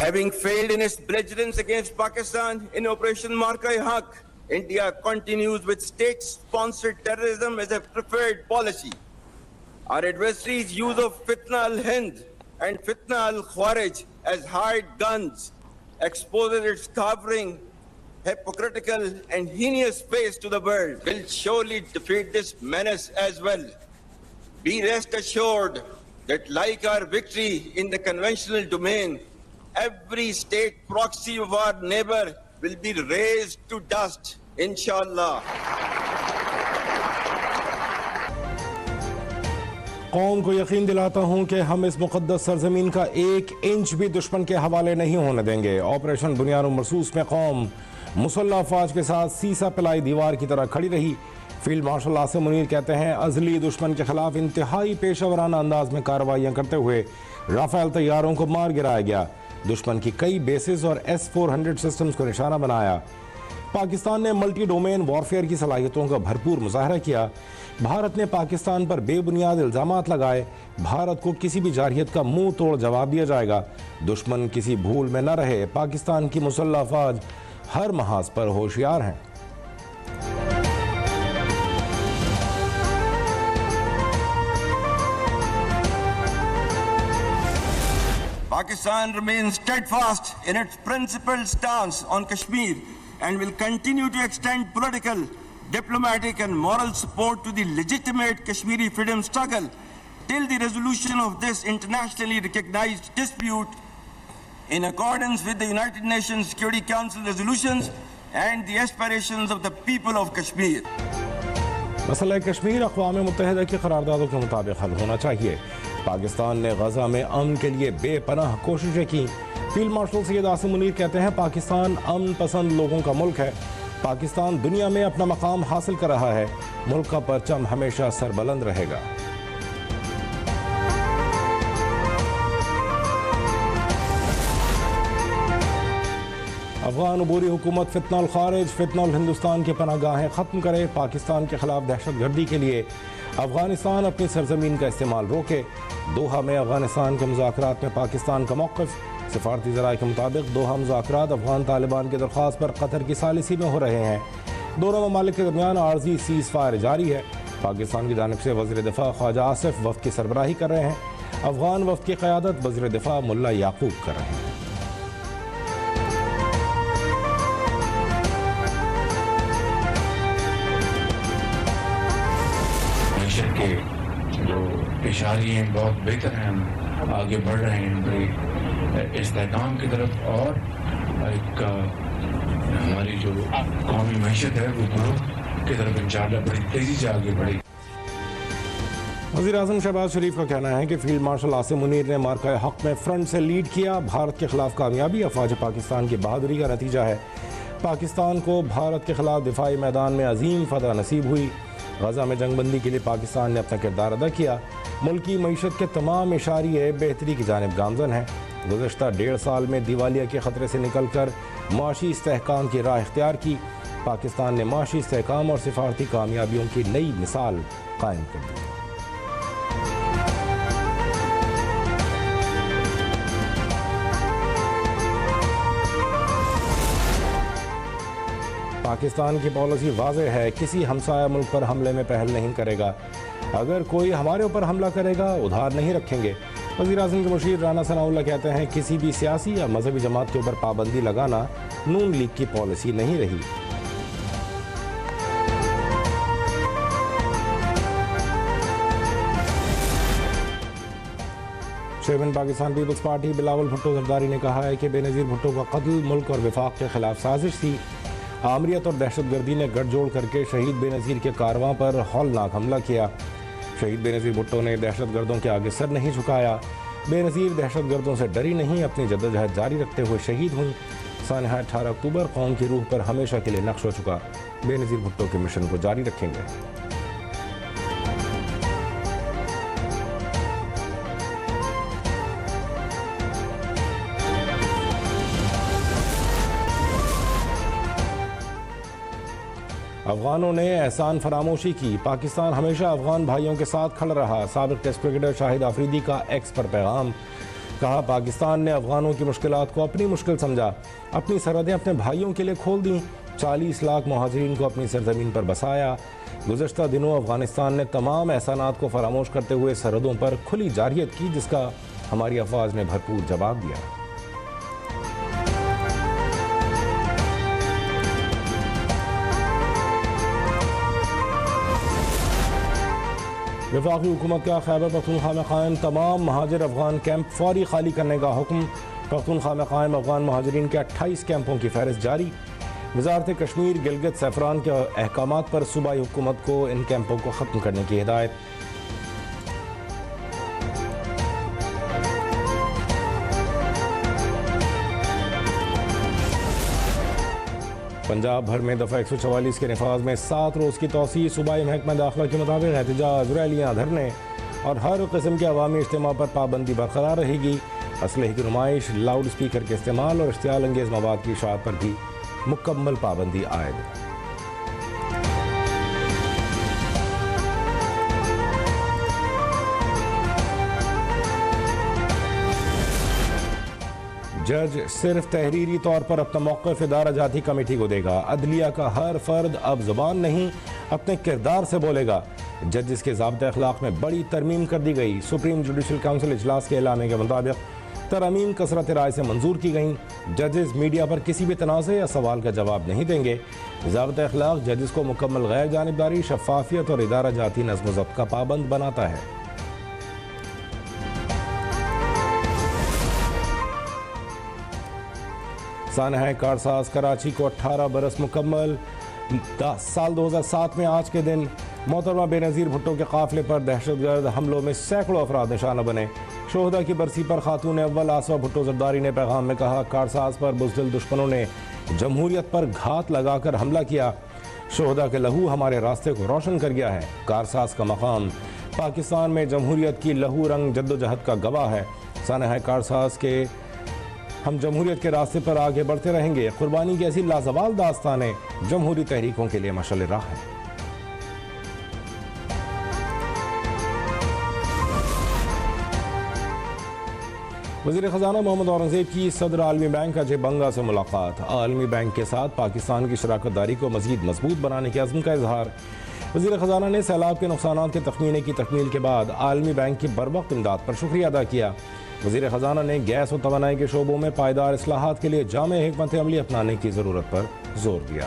Having failed in its belligerence against Pakistan in Operation Marka-e-Haq, India continues with state-sponsored terrorism as a preferred policy. Our adversaries' use of Fitna al-Hind and Fitna al-Khawarij as hired guns exposes its cowering, hypocritical and heinous face to the world. Will surely defeat this menace as well. Be rest assured that like our victory in the conventional domain, every state proxy of our neighbor will be razed to dust, inshallah. कौम को यकीन दिलाता हूं कि हम इस मुक़द्दस सरजमीन का 1 inch भी दुश्मन के हवाले नहीं होने देंगे। ऑपरेशन बुनियाद मरसूस में कौम मुसल्लह अफवाज के साथ सीसा पिलाई दीवार की तरह खड़ी रही। फील्ड मार्शल आसिम मुनीर कहते हैं, अजली दुश्मन के खिलाफ इंतहाई पेशावराना अंदाज में कार्रवाइयाँ करते हुए राफेल तैयारों को मार गिराया गया। दुश्मन की कई बेसिस और S-400 सिस्टम्स को निशाना बनाया। पाकिस्तान ने मल्टी डोमेन वॉरफेयर की सलाहियतों का भरपूर मुजाहरा किया। भारत ने पाकिस्तान पर बेबुनियाद इल्जामात लगाए। भारत को किसी भी जारहियत का मुंह तोड़ जवाब दिया जाएगा। दुश्मन किसी भूल में न रहे। पाकिस्तान की मुसल्लह अफवाज हर महाज पर होशियार हैं। Pakistan remains steadfast in its principled stance on Kashmir and will continue to extend political, diplomatic and moral support to the legitimate Kashmiri freedom struggle till the resolution of this internationally recognized dispute in accordance with the United Nations Security Council resolutions and the aspirations of the people of Kashmir. मसला कश्मीर अक़वाम मुत्तहिदा की करारदादों के मुताबिक हल होना चाहिए। पाकिस्तान ने गजा में अमन के लिए बेपनाह कोशिशें की। फील्ड मार्शल सैयद आसिम मुनीर कहते हैं, पाकिस्तान अमन पसंद लोगों का मुल्क है। पाकिस्तान दुनिया में अपना मकाम हासिल कर रहा है। मुल्क का परचम हमेशा सरबुलंद रहेगा। अफगान अबूरी हुकूमत फितना अल खारिज, फितना अल हिंदुस्तान के पनाहगाहें ख़त्म करे। पाकिस्तान के खिलाफ दहशतगर्दी के लिए अफगानिस्तान अपनी सरजमीन का इस्तेमाल रोके। दोहा में अफगानिस्तान के मुज़ाकरात में पाकिस्तान का मौक़िफ़। सिफारती ज़राए के मुताबिक दोहा मुज़ाकरात अफगान तालिबान की दरख्वास्त पर कतर की सालिसी में हो रहे हैं। दोनों ममालिक के दरमियान आर्जी सीज़ फायर जारी है। पाकिस्तान की जानिब से वज़ीर दिफ़ा ख्वाजा आसिफ वफ़द की सरबराही कर रहे हैं। अफगान वफ़द की क़यादत वज़ीर दिफ़ा मुल्ला याकूब कर रहे हैं। के जो इशारे हैं बहुत बेहतर हैं, हम आगे बढ़ रहे हैं इस्तेहकाम की तरफ और एक हमारी जो कौमी मैशत है वो ग्रोथ की तरफ इंशाअल्लाह बड़ी तेज़ी से आगे बढ़ेगी। वज़ीर-ए-आज़म शहबाज शरीफ का कहना है कि फील्ड मार्शल आसिम मुनीर ने मार्का-ए-हक़ में फ्रंट से लीड किया। भारत के खिलाफ कामयाबी अफ़वाज पाकिस्तान की बहादुरी का नतीजा है। पाकिस्तान को भारत के खिलाफ दिफाई मैदान में अजीम फतह नसीब हुई। गजा में जंगबंदी के लिए पाकिस्तान ने अपना किरदार अदा किया। मुल्की मईशत के तमाम इशारे बेहतरी की जानिब गामजन हैं। गुज़श्ता 1.5 साल में दिवालिया के ख़तरे से निकल कर माशी इस्तेहकाम की राह इख्तियार की। पाकिस्तान ने माशी इस्तेहकाम और सिफारती कामयाबियों की नई मिसाल कायम कर दी। पाकिस्तान की पॉलिसी वाज़ेह है, किसी हमसाया मुल्क पर हमले में पहल नहीं करेगा। अगर कोई हमारे ऊपर हमला करेगा उधार नहीं रखेंगे। वज़ीर-ए-आज़म के मुशीर राना सनाउल्लाह कहते हैं, किसी भी सियासी या मजहबी जमात के ऊपर पाबंदी लगाना नून लीग की पॉलिसी नहीं रही। चेयरमैन पाकिस्तान पीपल्स पार्टी बिलावल भुट्टो जरदारी ने कहा है कि बेनज़ीर भुट्टो का कत्ल मुल्क और विफाक के खिलाफ साजिश थी। आमरीत और दहशतगर्दी ने गठजोड़ करके शहीद बेनज़ीर के कारवां पर हौलनाक हमला किया। शहीद बेनज़ीर भुट्टो ने दहशतगर्दों के आगे सर नहीं झुकाया। बेनज़ीर दहशतगर्दों से डरी नहीं, अपनी जद्दोजहद जारी रखते हुए शहीद हुई। सानहा 18 अक्टूबर कौम की रूह पर हमेशा के लिए नक्श हो चुका। बेनज़ीर भुट्टो के मिशन को जारी रखेंगे। अफगानों ने एहसान फरामोशी की। पाकिस्तान हमेशा अफगान भाइयों के साथ खड़ा रहा। साबिक टेस्ट क्रिकेटर शाहिद आफरीदी का एक्स पर पैगाम। कहा पाकिस्तान ने अफगानों की मुश्किलात को अपनी मुश्किल समझा, अपनी सरहदें अपने भाइयों के लिए खोल दी, 40 लाख महाजरीन को अपनी सरजमीन पर बसाया। गुज़श्ता दिनों अफगानिस्तान ने तमाम एहसानात को फरामोश करते हुए सरहदों पर खुली जारहियत की, जिसका हमारी अफवाज ने भरपूर जवाब दिया। वफाकी हुकूमत का खैबर पख्तूनख्वा में कायम तमाम महाजिर अफगान कैंप फौरी खाली करने का हुक्म। पख्तूनख्वा में कायम अफगान महाजरीन के 28 कैंपों की फहरिस्त जारी। वजारत कश्मीर गिलगित सैफरान के अहकामात पर सूबाई हुकूमत को इन कैंपों को ख़त्म करने की हिदायत। पंजाब भर में दफ़ा 144 के नफाज में 7 रोज़ की तौसीह। सूबाई महकमा दाखिला के मुताबिक एहतजाज, रैलियाँ, धरने और हर किस्म के अवामी इज्तिमा पर पाबंदी बरकरार रहेगी। असलहे की नुमाइश, लाउड स्पीकर के इस्तेमाल और इश्तियाल अंगेज़ मवाद की इशाअत पर भी मुकम्मल पाबंदी आयद। जज सिर्फ तहरीरी तौर पर अपना मौक़िफ़ इदारा जाती कमेटी को देगा। अदलिया का हर फर्द अब ज़ुबान नहीं अपने किरदार से बोलेगा। जजिस के ज़ाब्ते अखलाक में बड़ी तरमीम कर दी गई। सुप्रीम जुडिशल काउंसिल इजलास के ऐलान के मुताबिक तरमीम कसरत राय से मंजूर की गई। जजेस मीडिया पर किसी भी तनाज़े या सवाल का जवाब नहीं देंगे। ज़ाब्ते अखलाक जजेस को मुकम्मल गैर जानिबदारी, शफ़ाफियत और इदारा जाती नज़्म व ज़ब्त का पाबंद बनाता है। सानहा कारसाज कराची को 18 बरस मुकम्मल। साल 2007 में आज के दिन मोहतरमा बेनज़ीर भुट्टो के काफिले पर दहशतगर्द हमलों में सैकड़ों अफराद निशाना बने। शोहदा की बरसी पर खातून अव्वल आसवा भुट्टो जरदारी ने पैगाम में कहा, कारसाज पर बुज़दिल दुश्मनों ने जमहूरियत पर घात लगाकर हमला किया। शोहदा के लहू हमारे रास्ते को रोशन कर गया है। कारसाज का मकाम पाकिस्तान में जमहूरियत की लहू रंग जद्दोजहद का गवाह है। सानहा कारसाज के हम जमहूरियत के रास्ते पर आगे बढ़ते रहेंगे। कुर्बानी की ऐसी लाजवाल दास्तानें जमहूरी तहरीकों के लिए मशाल राह है। वज़ीर ख़ज़ाना मोहम्मद औरंगज़ेब की सदर आलमी बैंक अजय बंगा से मुलाकात। आलमी बैंक के साथ पाकिस्तान की शराकत दारी को मज़ीद मजबूत बनाने के अज़्म का इजहार। वज़ीर ख़ज़ाना ने सैलाब के नुकसानात के तख़मीने की तकमील के बाद आलमी बैंक की बरवक्त इमदाद पर शुक्रिया अदा किया। वज़ीर ख़ज़ाना ने गैस और तवानाई के शोबों में पायदार इस्लाहात के लिए जामे हिकमत अमली अपनाने की ज़रूरत पर जोर दिया।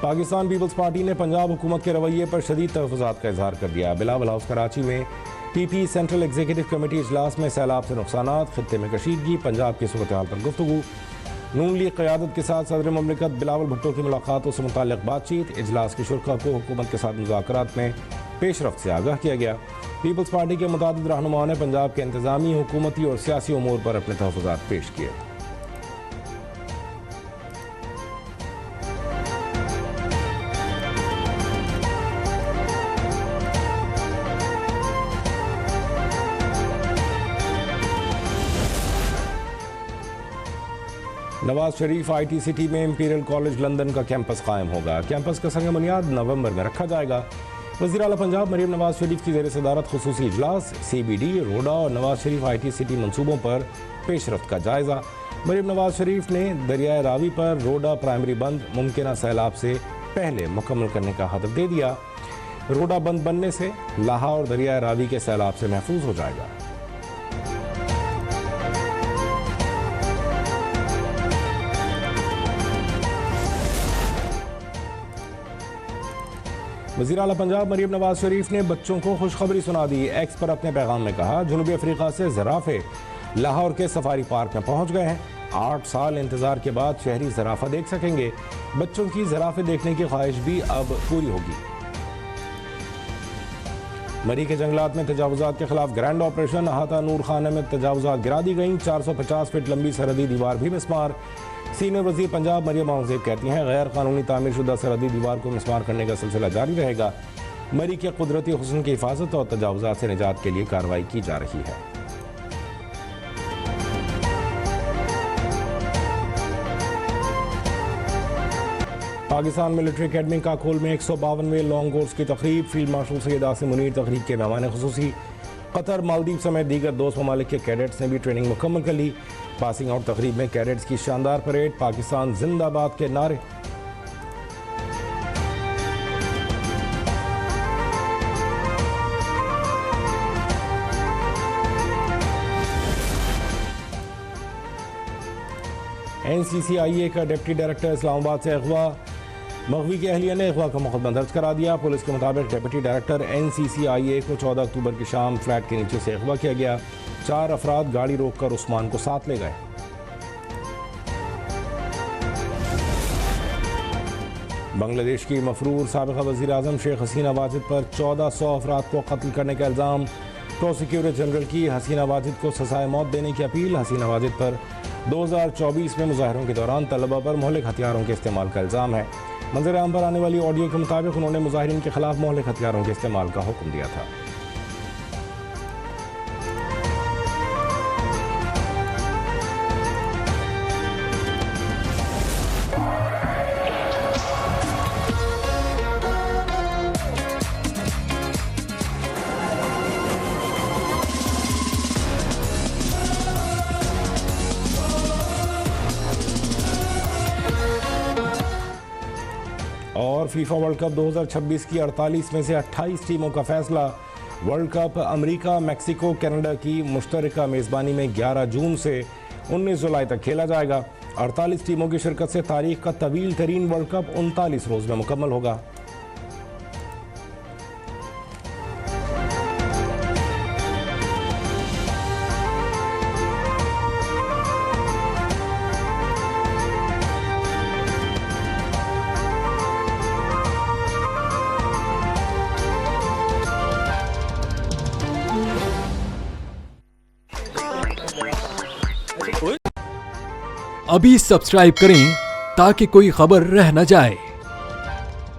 पाकिस्तान पीपल्स पार्टी ने पंजाब हुकूमत के रवैये पर शदीद तहफ़्फ़ुज़ात का इजहार कर दिया। बिलावल हाउस कराची में पीपी सेंट्रल एग्जीक्यूटिव कमेटी इजलास में सैलाब से नुकसानात, खित्ते में कशीदगी, पंजाब की सूरत हाल पर गुफ्तगू। नून लीग क़यादत के साथ सदर ममलिकत बिलावल भुट्टो की मुलाकातों से मुताल्लिक़ बातचीत। इजलास की शुरका को हुकूमत के साथ मुज़ाकरात में पेशरफ्त से आगाह किया गया। पीपल्स पार्टी के मुतादिद रहनुमाओं ने पंजाब के इंतज़ामी, हुकूमती और सियासी उमूर पर अपने तहफ़्फ़ुज़ात पेश किए। नवाज शरीफ IT सिटी में इंपीरियल कॉलेज लंदन का कैंपस कायम होगा। कैंपस का संग बुनियाद नवंबर में रखा जाएगा। वज़ीर आला पंजाब मरीम नवाज शरीफ की ज़ेर सदारत खुसूसी इजलास। CBD, रोडा और नवाज शरीफ IT सिटी मनसूबों पर पेशरफ्त का जायज़ा। मरीम नवाज शरीफ ने दरियाए रावी पर रोडा प्राइमरी बंद मुमकिन सैलाब से पहले मुकम्मल करने का हदफ दे दिया। रोडा बंद बनने से लाहा और दरियाए रावी के सैलाब से महफूज हो जाएगा। वज़ीर आला पंजाब मरीम नवाज शरीफ ने बच्चों को खुशखबरी सुना दी। एक्स पर अपने पैगाम में कहा, जनूबी अफ्रीका से ज़राफ़े लाहौर के सफारी पार्क में पहुंच गए हैं। 8 साल इंतज़ार के बाद शहरी ज़राफ़ा देख सकेंगे। बच्चों की ज़राफ़े देखने की ख्वाहिश भी अब पूरी होगी। मरी के जंगलात में तजावुज़ात के खिलाफ ग्रैंड ऑपरेशन। अहाता नूर खाना में तजावुज़ात गिरा दी गई। 450 फीट लंबी सरहदी दीवार भी मिसमार। सीनियर वज़ीर पंजाब मरियम औरंगज़ेब कहती हैं, गैर कानूनी तामीर शुदा सरहदी दीवार को मिसमार करने का सिलसिला जारी रहेगा। मरी के कुदरती हुस्न की हिफाजत और तजावुज़ात से निजात के लिए कार्रवाई की जा रही है। पाकिस्तान मिलिट्री अकेडमी काकोल में 152वें लॉन्ग कोर्स की तकरीब, फील्ड मार्शल सैयद आसिम मुनीर तकरीब के मेहमान खुसूसी। कतर, मालदीव समेत दीगर दोस्त ममालिक के कैडेट्स ने भी ट्रेनिंग मुकम्मल कर ली। पासिंग आउट तकरीब में कैडेट्स की शानदार परेड, पाकिस्तान जिंदाबाद के नारे। NCCIA का डिप्टी डायरेक्टर इस्लामाबाद से अगवा, मगवी के अहलिया ने अगवा का मुकदमा दर्ज करा दिया। पुलिस के मुताबिक डिप्टी डायरेक्टर NCCIA को 14 अक्टूबर की शाम फ्लैट के नीचे से अगवा किया गया। 4 अफराद गाड़ी रोककर उस्मान को साथ ले गए। बांग्लादेश की मफरूर साबिका वज़ीर आज़म शेख हसीना वाजिद पर 1400 अफराद को कत्ल करने का इल्ज़ाम। प्रोसिक्यूटर जनरल की हसीना वाजिद को सजाए मौत देने की अपील। हसीना वाजिद पर 2024 में मुजाहरों के दौरान तलबा पर मोहलिक हथियारों के इस्तेमाल का इल्ज़ाम है। मंजर आम पर आने वाली ऑडियो के मुताबिक उन्होंने मुजाहिरीन के खिलाफ मोहलिक हथियारों के इस्तेमाल का हुक्म दिया था। और फीफा वर्ल्ड कप 2026 की 48 में से 28 टीमों का फैसला। World cup America, Mexico, Canada की मुश्तरका मेज़बानी में 11 जून से 19 जुलाई तक खेला जाएगा। 48 टीमों की शिरकत से तारीख का तवील तरीन वर्ल्ड कप 39 रोज़ में मुकम्मल होगा। अभी सब्सक्राइब करें ताकि कोई खबर रह न जाए।